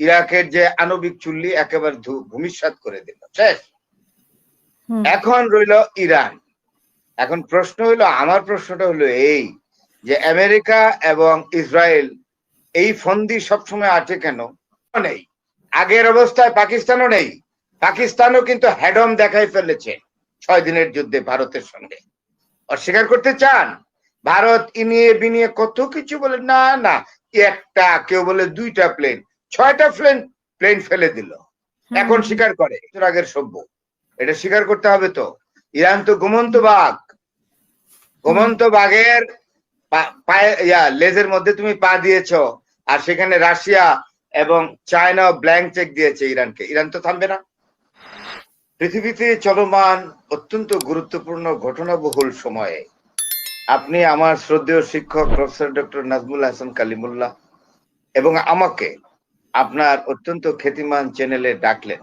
ইরাকের যে আণবিক চুল্লি একেবারে ভূমিসাৎ করে দিল, শেষ। এখন রইল ইরান। এখন প্রশ্ন হইলো, আমার প্রশ্নটা হলো এই যে আমেরিকা এবং ইসরায়েল এই ফন্দি সবসময় আছে কেন? নেই, আগের অবস্থায় পাকিস্তানও নেই। পাকিস্তানও কিন্তু হ্যাডম দেখাই ফেলেছে 6 দিনের যুদ্ধে ভারতের সঙ্গে। অস্বীকার করতে চান? ভারত ইনিয়ে বিনিয়ে কত কিছু বলে, না না একটা, কেউ বলে 2টা প্লেন, 6টা প্লেন ফেলে দিল। এখন স্বীকার করে আগের সভ্য, এটা স্বীকার করতে হবে তো। ইরান তো ঘুমন্ত বাঘ, ঘুমন্ত বাঘের লেজের মধ্যে তুমি পা দিয়েছ, আর সেখানে রাশিয়া এবং চায়না ব্ল্যাঙ্ক চেক দিয়েছে ইরানকে। ইরান তো থামবে না। পৃথিবীতে চলমান অত্যন্ত গুরুত্বপূর্ণ ঘটনাবহুল সময়ে আপনি আমার শ্রদ্ধেয় শিক্ষক প্রফেসর ডক্টর নাজমুল হাসান কালিমুল্লাহ এবং আমাকে আপনার অত্যন্ত খ্যাতিমান চ্যানেলে ডাকলেন,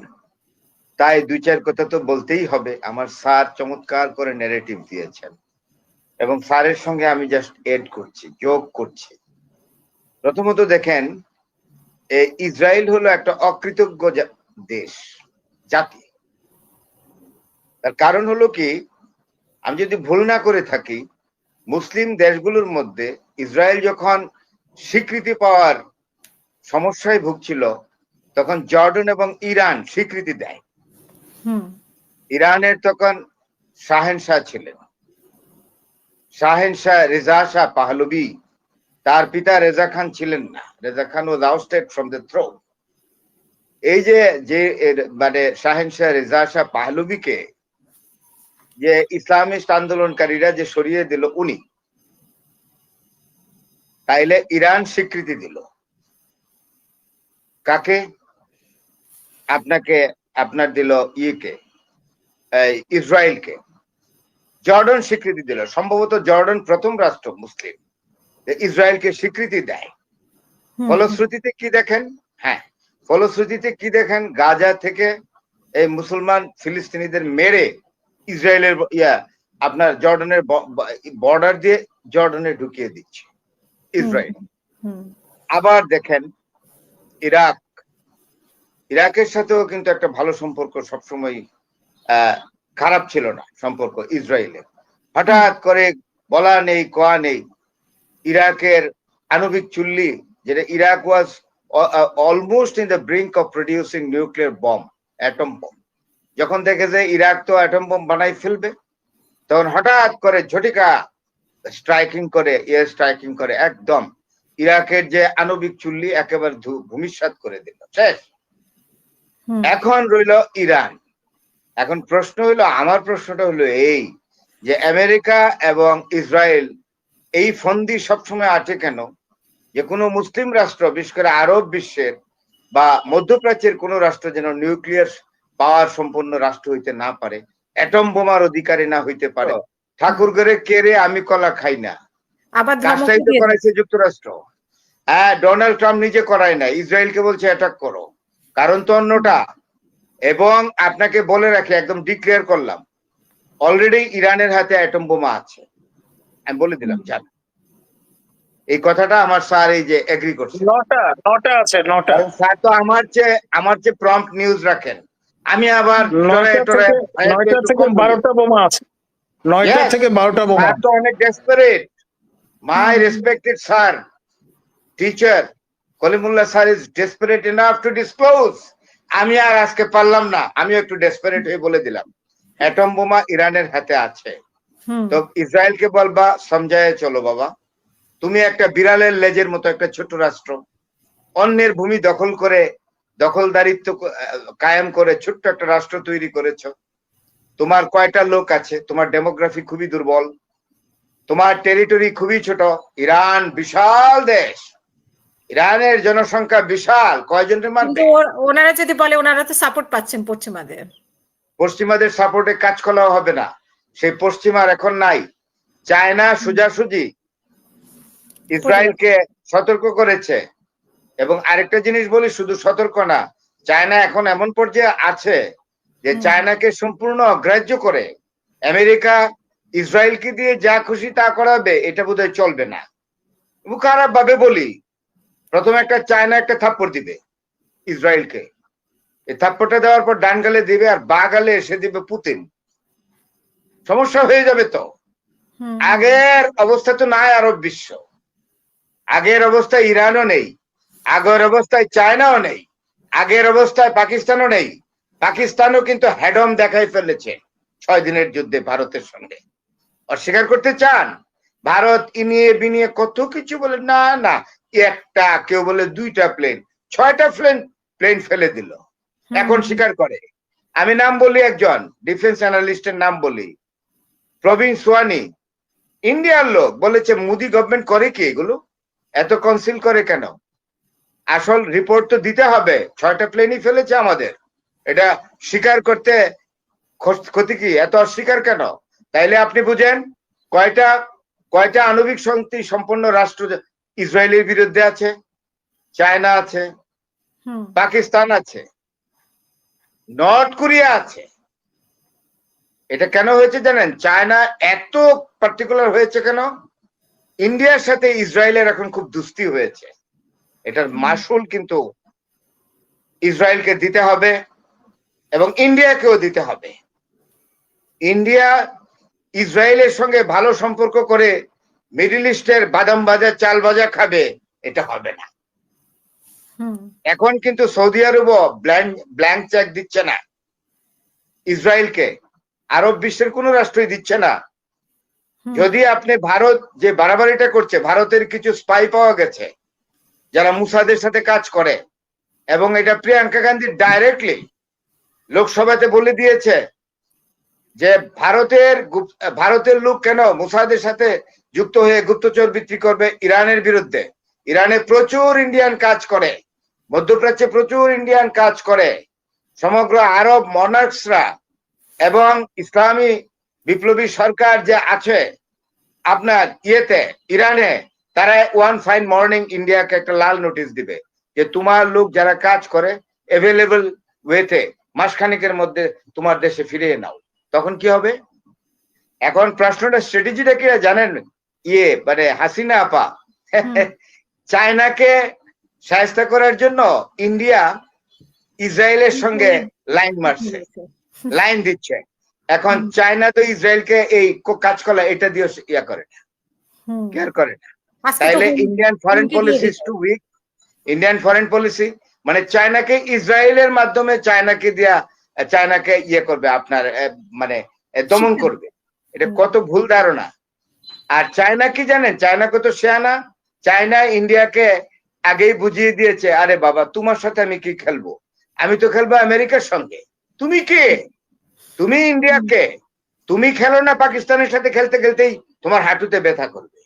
তাই 2-4 কথা তো বলতেই হবে। আমার স্যার চমৎকার করে ন্যারেটিভ দিয়েছেন এবং স্যারের সঙ্গে আমি জাস্ট এড করছি, যোগ করছি। প্রথমত দেখেন, ইসরায়েল হলো একটা অকৃতজ্ঞ দেশ, জাতি। তার কারণ হলো কি, আমি যদি ভুল না করে থাকি, মুসলিম দেশগুলোর মধ্যে ইসরায়েল যখন স্বীকৃতি পাওয়ার সমস্যায় ভুগছিল, তখন জর্ডান এবং ইরান স্বীকৃতি দেয়। ইরানের তখন শাহেনশাহ ছিলেন, শাহেনশাহ রেজা শাহ পাহলভি। তার পিতা রেজা খান ছিলেন না, রেজা খান ওয়াজ আউস্টেড ফ্রম দ্য থ্রোন। এই যে মানে শাহেনশাহ রেজা শাহ পাহলভিকে যে ইসলামিস্ট আন্দোলনকারীরা যে সরিয়ে দিল উনি, তাইলে ইরান স্বীকৃতি দিল কাকে? আপনার দিল ইসরায়েলকে। জর্ডান স্বীকৃতি দিল, সম্ভবত জর্ডান প্রথম রাষ্ট্র মুসলিম ইসরায়েলকে স্বীকৃতি দেয়। ফলশ্রুতিতে কি দেখেন? ফলশ্রুতিতে কি দেখেন? গাজা থেকে এই মুসলমান ফিলিস্তিনিদের মেরে ইসরায়েলের আপনার জর্ডানের বর্ডার দিয়ে জর্ডানে ঢুকিয়ে দিচ্ছে ইসরায়েল। আবার দেখেন ইরাকের সাথেও কিন্তু একটা ভালো সম্পর্ক সবসময় খারাপ ছিল না সম্পর্ক ইসরায়েলের। হঠাৎ করে বলা নেই কোয়া নেই, ইরাকের আণবিক চুল্লি, যেটা Iraq was almost in the brink of producing nuclear bomb, atom bomb. যখন দেখে যে ইরাক তো অ্যাটম বম্ব বানাই ফেলবে, তখন হঠাৎ করে ঝটিকা স্ট্রাইকিং করে, এয়ার স্ট্রাইকিং করে একদম ইরাকের যে আণবিক চুল্লি একেবারে ভূমিসাৎ করে দিল, শেষ। এখন রইল ইরান। এখন প্রশ্ন হইলো, আমার প্রশ্নটা হলো এই যে আমেরিকা এবং ইসরায়েল এই ফন্দি সবসময় আছে কেন? যে কোনো মুসলিম রাষ্ট্র, বিশেষ করে আরব বিশ্বের বা মধ্যপ্রাচ্যের কোন রাষ্ট্র যেন নিউক্লিয়ার পাওয়ার সম্পন্ন রাষ্ট্র হইতে না পারে, অ্যাটম বোমার অধিকারী না হইতে পারে। ঠাকুর ঘরে কেড়ে আমি কলা খাই না, কাজটাই তো করাইছে যুক্তরাষ্ট্র। ডোনাল্ড ট্রাম্প নিজে করায় না, ইসরায়েলকে বলছে অ্যাটাক করো, কারণ তো অন্যটা। এবং আপনাকে বলে রাখি, একদম ডিক্লেয়ার করলাম, অলরেডি ইরানের হাতে অ্যাটম বোমা আছে, আমি বলে দিলাম, জান। এই কথাটা আমার স্যার এই যে এগ্রি করছে। 9টা আছে, 9টা। স্যার তো আমার চেয়ে প্রম্পট নিউজ রাখেন। আমি আবার 9টা থেকে 12টা বোমা আছে, 9টা থেকে 12টা বোমা। স্যার তো অনেক desperate. My respected sir, teacher Kalimullah sir is desperate enough to disclose. আমি আর আজকে পারলাম না, আমি একটু ডেসপারেট হয়ে বলে দিলাম অ্যাটম বোমা ইরানের হাতে আছে। তো ইসরায়েলকে বলবা, সমঝায় চলো বাবা, তুমি একটা বিড়ালের লেজের মতো একটা ছোট রাষ্ট্র, অন্যের ভূমি দখল করে দখলদারিত্ব কায়েম করে ছোট্ট একটা রাষ্ট্র তৈরি করেছ। তোমার কয়টা লোক আছে? তোমার ডেমোগ্রাফি খুবই দুর্বল, তোমার টেরিটরি খুবই ছোট। ইরান বিশাল দেশ, ইরানের জনসংখ্যা বিশাল, কয়জনের মানবে? ওনারা যদি বলে ওনারা তো সাপোর্ট পাচ্ছেন পশ্চিমাদের সাপোর্টে কাজ করাও হবে না, সেই পশ্চিমার এখন নাই। চায়না সোজাসুজি ইসরায়েলকে সতর্ক করেছে। এবং আরেকটা জিনিস বলি, শুধু সতর্ক না, চায়না এখন এমন পর্যায়ে আছে যে চায়নাকে সম্পূর্ণ অগ্রাহ্য করে আমেরিকা ইসরায়েলকে দিয়ে যা খুশি তা করাবে, এটা বোধহয় চলবে না। খারাপ ভাবে বলি, প্রথমে চায়না একটা থাপ্পড় দিবে ইসরায়েলকে। এই থাপ্পড়টা দেওয়ার পর ডান গালে দিবে আর বা গালে এসে দিবে পুতিন। সমস্যা হয়ে যাবে তো। আগের অবস্থা তো নাই আরব বিশ্ব, আগের অবস্থায় ইরানও নেই, আগের অবস্থায় চায়নাও নেই, আগের অবস্থায় পাকিস্তানও নেই। পাকিস্তানও কিন্তু হ্যাডম দেখাই ফেলেছে 6 দিনের যুদ্ধে ভারতের সঙ্গে। অস্বীকার করতে চান? ভারত ইনিয়ে বিনিয়ে কত কিছু বলে, না না একটা, কেউ বলে 2টা প্লেন, 6টা প্লেন ফেলে দিল। এখন স্বীকার করে। আমি নাম বলি, একজন ডিফেন্স অ্যানালিস্টের নাম বলি, প্রবীণ সোয়ানি, ইন্ডিয়ার লোক, বলেছে মোদি গভর্নমেন্ট করে কি এগুলো, এত কনসিল করে কেন? আসল রিপোর্ট তো দিতে হবে। 6টা প্লেনই ফেলেছে আমাদের, এটা স্বীকার করতে ক্ষতি কি? এত অস্বীকার কেন? তাইলে আপনি বুঝেন কয়টা আণবিক শক্তি সম্পন্ন রাষ্ট্র ইসরায়েলের বিরুদ্ধে আছে? চায়না আছে, পাকিস্তান আছে, নর্থ কোরিয়া আছে। এটা কেন হয়েছে জানেন? চায়না এত পার্টিকুলার হয়েছে কেন? ইন্ডিয়ার সাথে ইসরায়েলের এখন খুব দুস্তি হয়েছে। এটার মাসুল কিন্তু ইসরায়েলকে দিতে হবে এবং ইন্ডিয়াকেও দিতে হবে। ইন্ডিয়া ইসরায়েলের সঙ্গে ভালো সম্পর্ক করে মিডল ইস্টের বাদাম ভাজা চাল ভাজা খাবে, এটা হবে না। এখন কিন্তু সৌদি আরবও ব্ল্যাঙ্ক চেক দিচ্ছে না ইসরায়েলকে, আরব বিশ্বের কোন রাষ্ট্রই দিচ্ছে না। যদি আপনি ভারত যে বাড়াবাড়িটা করছে, ভারতের কিছু স্পাই পাওয়া গেছে যারা মুসাদের সাথে কাজ করে, এবং এটা প্রিয়াঙ্কা গান্ধী ডাইরেক্টলি লোকসভাতে বলে দিয়েছে যে ভারতের লোক কেন মুসাদের সাথে যুক্ত হয়ে গুপ্তচর বিক্রি করবে ইরানের বিরুদ্ধে। ইরানে প্রচুর ইন্ডিয়ান কাজ করে, মধ্যপ্রাচ্যে প্রচুর ইন্ডিয়ান কাজ করে। সমগ্র আরব মনার্কসরা এবং ইসলামী বিপ্লবী সরকার যে আছে আপনার ইরানে, তারা ওয়ান ফাইন মর্নিং ইন্ডিয়াকে একটা লাল নোটিশ দিবে যে তোমার লোক যারা কাজ করে অ্যাভেলেবল ওয়েতে মাসখানেকের মধ্যে তোমার দেশে ফিরিয়ে নাও। তখন কি হবে? এখন প্রশ্নটা স্ট্র্যাটেজিটা কি জানেন? মানে হাসিনা আপা চায়নাকে সাহায্য করার জন্য ইন্ডিয়া ইসরায়েলের সঙ্গে লাইন মারছে, লাইন দিচ্ছে। এখন চায়না তো ইসরায়েলকে এই কাজ করলে এটা দিয়ে ইয়া করে না, কেয়ার করে না। তাইলে Indian foreign policy is too weak. Indian foreign policy মানে চায়নাকে ইসরায়েলের মাধ্যমে চায়নাকে ইয়ে করবে, আপনার মানে দমন করবে। এটা কত ভুল ধারণা। আর চায়না কি জানেন? চায়না কত শেয়ানা। চায়না ইন্ডিয়াকে আগেই বুঝিয়ে দিয়েছে, আরে বাবা তোমার সাথে আমি কি খেলবো, আমি তো খেলবো আমেরিকার সঙ্গে। তুমি কে? তুমি ইন্ডিয়াকে, তুমি খেলো না পাকিস্তানের সাথে, খেলতে খেলতেই তোমার হাঁটুতে ব্যথা করবে।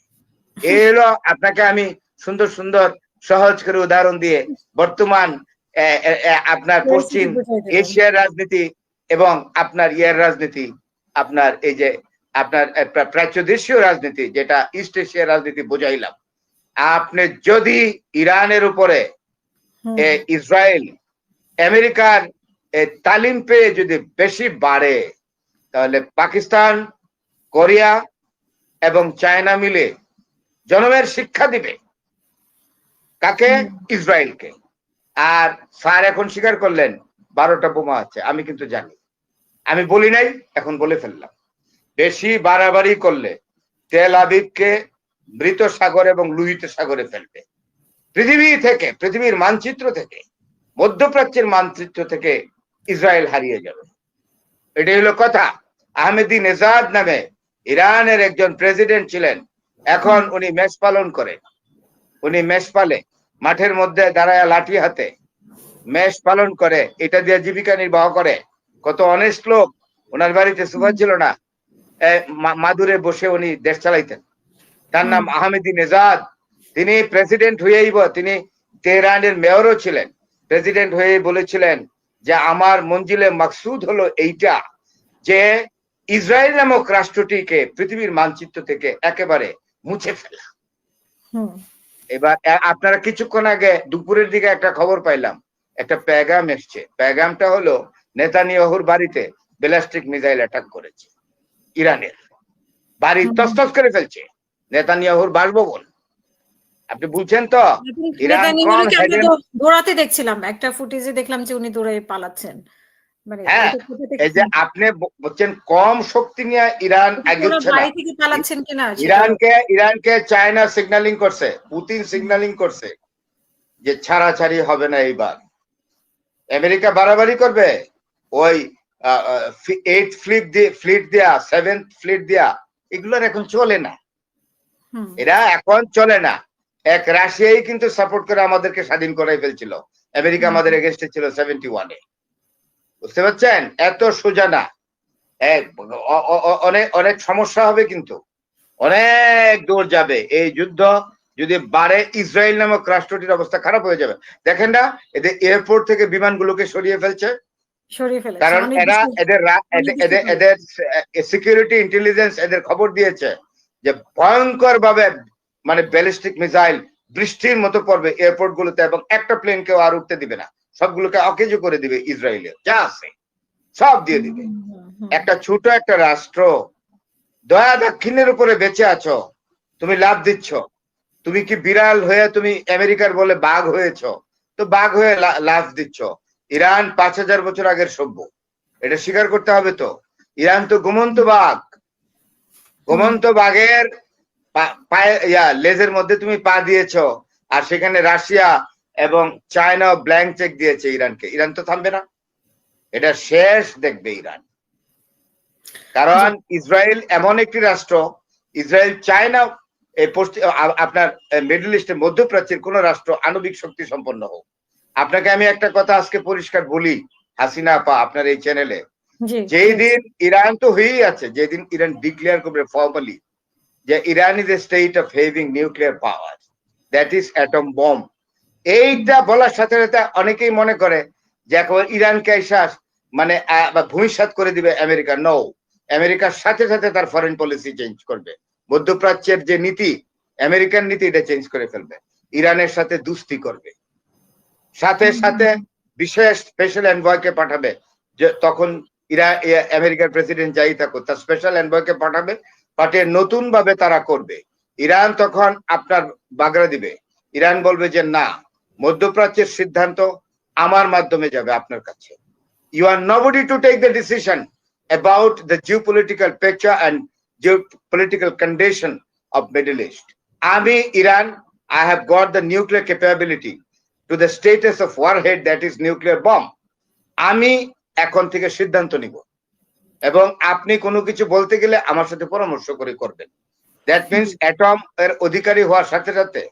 এই হলো, আপনাকে আমি সুন্দর সুন্দর সহজ করে উদাহরণ দিয়ে বর্তমান আপনার পশ্চিম এশিয়ার রাজনীতি এবং আপনার রাজনীতি, আপনার এই যে আপনার প্রাচ্যদেশীয় রাজনীতি, যেটা ইস্ট এশিয়ার রাজনীতি বোঝাইলাম। আপনি যদি ইরানের উপরে ইসরায়েল আমেরিকার তালিম পেয়ে যদি বেশি বাড়ে, তাহলে পাকিস্তান, কোরিয়া এবং চায়না মিলে জনমের শিক্ষা দিবে কাকে? ইসরায়েলকে। আর স্যার এখন স্বীকার করলেন 12টা বোমা আছে। আমি কিন্তু জানি, আমি বলি নাই, এখন বলে ফেললাম। বেশি বাড়াবাড়ি করলে তেল আবিবকে মৃত সাগর এবং লোহিত সাগরে ফেলবে। পৃথিবীর মানচিত্র থেকে, মধ্যপ্রাচ্যের মানচিত্র থেকে ইসরায়েল হারিয়ে যাবে। এটাই হলো কথা। আহমেদি নেজাদ নামে ইরানের একজন প্রেসিডেন্ট ছিলেন, এখন উনি মেষ পালন করেন। উনি মেষ পালে, মাঠের মধ্যে দাঁড়ায় লাঠি হাতে মেষ পালন করে, এটা দিয়ে জীবিকা নির্বাহ করে। কত অনেস্ট লোক। ওনার বাড়িতে সুপার ছিল না, মাদুরে বসে উনি দেশ চালাইতেন। তার নাম আহমেদি নেজাদ। তিনি প্রেসিডেন্ট হয়েই, তিনি তেহরানের মেয়রও ছিলেন। প্রেসিডেন্ট হয়ে বলেছিলেন যে আমার মঞ্জিলে মাকসুদ হলো এইটা, যে ইসরায়েল নামক রাষ্ট্রটিকে পৃথিবীর মানচিত্র থেকে একেবারে মুছে ফেলা। এবার আপনারা কিছুক্ষণ আগে দুপুরের দিকে একটা খবর পাইলাম, একটা প্যাগাম এসছে। প্যাগামটা হলো নেতানিয়াহুর বাড়িতে ব্যালিস্টিক মিসাইল অ্যাটাক করেছে ইরানের, বাড়ি তছতছ করে ফেলছে নেতানিয়াহুর বাসভবন। আপনি বুঝছেন তো ইরান নেতানিয়াহুকে আমরা দৌড়াতে দেখছিলাম, একটা ফুটেজে দেখলাম যে উনি দৌড়ে পালাচ্ছেন, মানে হ্যাঁ এটা কোথা থেকে এই যে আপনি বলছেন কম শক্তি নিয়ে ইরান এগোচ্ছে না, বাড়ি থেকে পালাচ্ছেন কিনা সেটা ইরানকে চায়না সিগন্যালিং করছে, পুতিন সিগন্যালিং করছে যে ছাড়াছাড়ি হবে না এইবার। আমেরিকা বাড়াবাড়ি করবে, ওই 8th ফ্লিট দেয়া 7th ফ্লিট দেয়া এগুলোর এখন চলে না, এরা এখন চলে না। এক রাশিয়াই কিন্তু সাপোর্ট করে আমাদেরকে স্বাধীন করাই ফেলছিল, আমেরিকা আমাদের এগেনস্টে ছিল 71-এ, বুঝতে পারছেন? এত সোজা না, অনেক অনেক সমস্যা হবে, কিন্তু অনেক দূর যাবে এই যুদ্ধ। যদি বাড়ে ইসরায়েল নামক রাষ্ট্রটির অবস্থা খারাপ হয়ে যাবে। দেখেন না এদের এয়ারপোর্ট থেকে বিমানগুলোকে সরিয়ে ফেলছে, কারণ এরা এদের সিকিউরিটি ইন্টেলিজেন্স এদের খবর দিয়েছে যে ভয়ঙ্কর ভাবে মানে ব্যালিস্টিক মিসাইল বৃষ্টির মতো পড়বে এয়ারপোর্ট গুলোতে, এবং একটা প্লেন কেউ আর উঠতে দিবে না, সবগুলোকে অকেজো করে দিবে, ইসরায়েলের যা আছে সব দিয়ে দিবে। একটা ছোট একটা রাষ্ট্র, দয়া দাক্ষিণ্যের উপরে বেঁচে আছো, তুমি লাভ দিচ্ছ, তুমি কি বিড়াল হয়ে তুমি আমেরিকার বলে বাঘ হয়েছ, তো বাঘ হয়ে লাভ দিচ্ছ। ইরান 5000 বছর আগের সভ্য, এটা স্বীকার করতে হবে তো। ইরান তো ঘুমন্ত বাঘ, ঘুমন্ত বাঘের পায়ে লেজের মধ্যে তুমি পা দিয়েছ, আর সেখানে রাশিয়া এবং চায়না ব্ল্যাঙ্ক চেক দিয়েছে ইরানকে। ইরান তো থামবে না, এটা শেষ দেখবে ইরান। কারণ ইসরায়েল এমন একটি রাষ্ট্র, ইসরায়েল চায় না আপনার মিডল ইস্টে মধ্যপ্রাচ্যের কোন রাষ্ট্র আণবিক শক্তি সম্পন্ন হোক। আপনাকে আমি একটা কথা আজকে পরিষ্কার বলি, হাসিনা আপা, আপনার এই চ্যানেলে, যেই দিন ইরান তো হয়েই আছে, যেদিন ইরান ডিক্লেয়ার করবে ফর্মালি যে Iran is a state of having nuclear power, that is atom bomb, এইটা বলার সাথে সাথে অনেকেই মনে করে যে এখন ইরানকে মানে ভূমিসাৎ করে দিবে আমেরিকা। নো, আমেরিকার সাথে সাথে তার ফরেন পলিসি চেঞ্জ করবে, মধ্যপ্রাচ্যের যে নীতি, আমেরিকান নীতি, এটা চেঞ্জ করে ফেলবে, ইরানের সাথে দুস্তি করবে, সাথে সাথে বিশেষ স্পেশাল এনভয়কে পাঠাবে, যে তখন আমেরিকার প্রেসিডেন্ট যাই থাকুক, তার স্পেশাল এনভয়কে পাঠিয়ে নতুন ভাবে তারা করবে। ইরান তখন আপনার বাগড়া দিবে, ইরান বলবে যে না, মধ্যপ্রাচ্যের সিদ্ধান্ত আমার মাধ্যমে যাবে আপনার কাছে। You are nobody to take the decision about the geopolitical picture and geopolitical condition of Middle East. Ami Iran, I have got the nuclear capability to the status of warhead, that is nuclear bomb. আমি এখন থেকে সিদ্ধান্ত নিব, এবং আপনি কোনো কিছু বলতে গেলে আমার সাথে পরামর্শ করে করবেন। দ্যাট মিনস অ্যাটম এর অধিকারী হওয়ার সাথে সাথে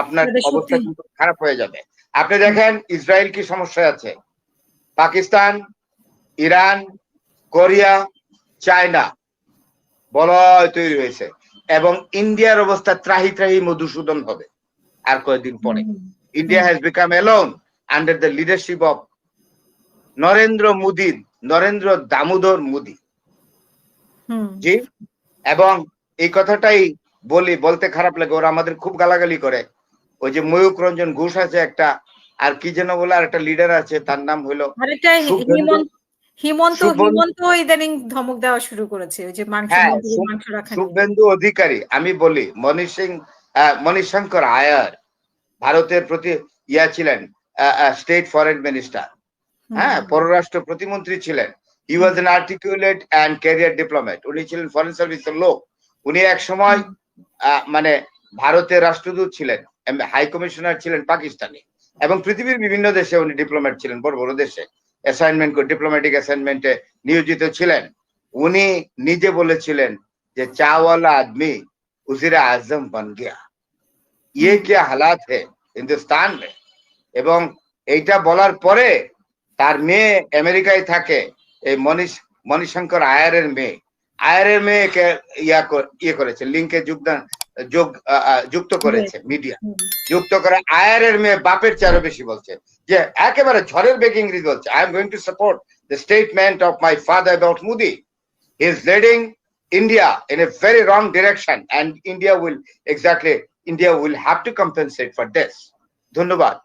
আপনার অবস্থা কিন্তু খারাপ হয়ে যাবে। আপনি দেখেন ইসরায়েল কি সমস্যায় আছে, পাকিস্তান, ইরান, কোরিয়া, চায়না বলয় তৈরি হয়েছে, এবং ইন্ডিয়ার অবস্থা ত্রাহি ত্রাহি মধুসূদন হবে আর কয়েকদিন পরে। India has become alone under the leadership of Narendra Damodar Modi ji. এবং এই কথাটাই বলতে খারাপ লাগে, ওরা আমাদের খুব গালাগালি করে। ওই যে ময়ূক রঞ্জন ঘোষ আছে একটা, আর কি যেন বলে আর একটা লিডার আছে, তার নাম হলো হিমন্ত ইদানিং ধমক দেওয়া শুরু করেছে, ওই যে মাংস রাখা। শুভেন্দু অধিকারী, আমি বলি মণিশঙ্কর আয়ার ভারতের প্রতি ছিলেন, স্টেট ফরেন মিনিস্টার, হ্যাঁ, পররাষ্ট্র প্রতিমন্ত্রী ছিলেন। He was an articulate and career diplomat, উনি ছিলেন ফরেন সার্ভিসের লোক। উনি এক সময় মানে ভারতের রাষ্ট্রদূত ছিলেন, হাই কমিশনার ছিলেন পাকিস্তানে, এবং পৃথিবীর বিভিন্ন দেশে উনি ডিপ্লোম্যাট ছিলেন, বড় বড় দেশে ডিপ্লোম্যাটিক অ্যাসাইনমেন্টে নিয়োজিত ছিলেন। উনি নিজে বলেছিলেন যে চাওয়ালা আদমি উজিরে আজম বন গিয়া, ইয়ে কি হালাত হে হিন্দুস্তান মে। এবং এইটা বলার পরে তার মেয়ে আমেরিকায় থাকে, এই মণিশঙ্কর আয়ারের মেয়েকে ইয়ে করেছে, লিঙ্কে যুক্ত করেছে, মিডিয়া যুক্ত করে। আয়ারের মেয়ে বাপের চেয়ে বেশি বলছে, যে একেবারে ঝড়ের বেগে ইংরেজি বলছে, I am going to support the statement of my father about Modi. He is leading India in a very wrong direction, and India will have to compensate for this. ধন্যবাদ।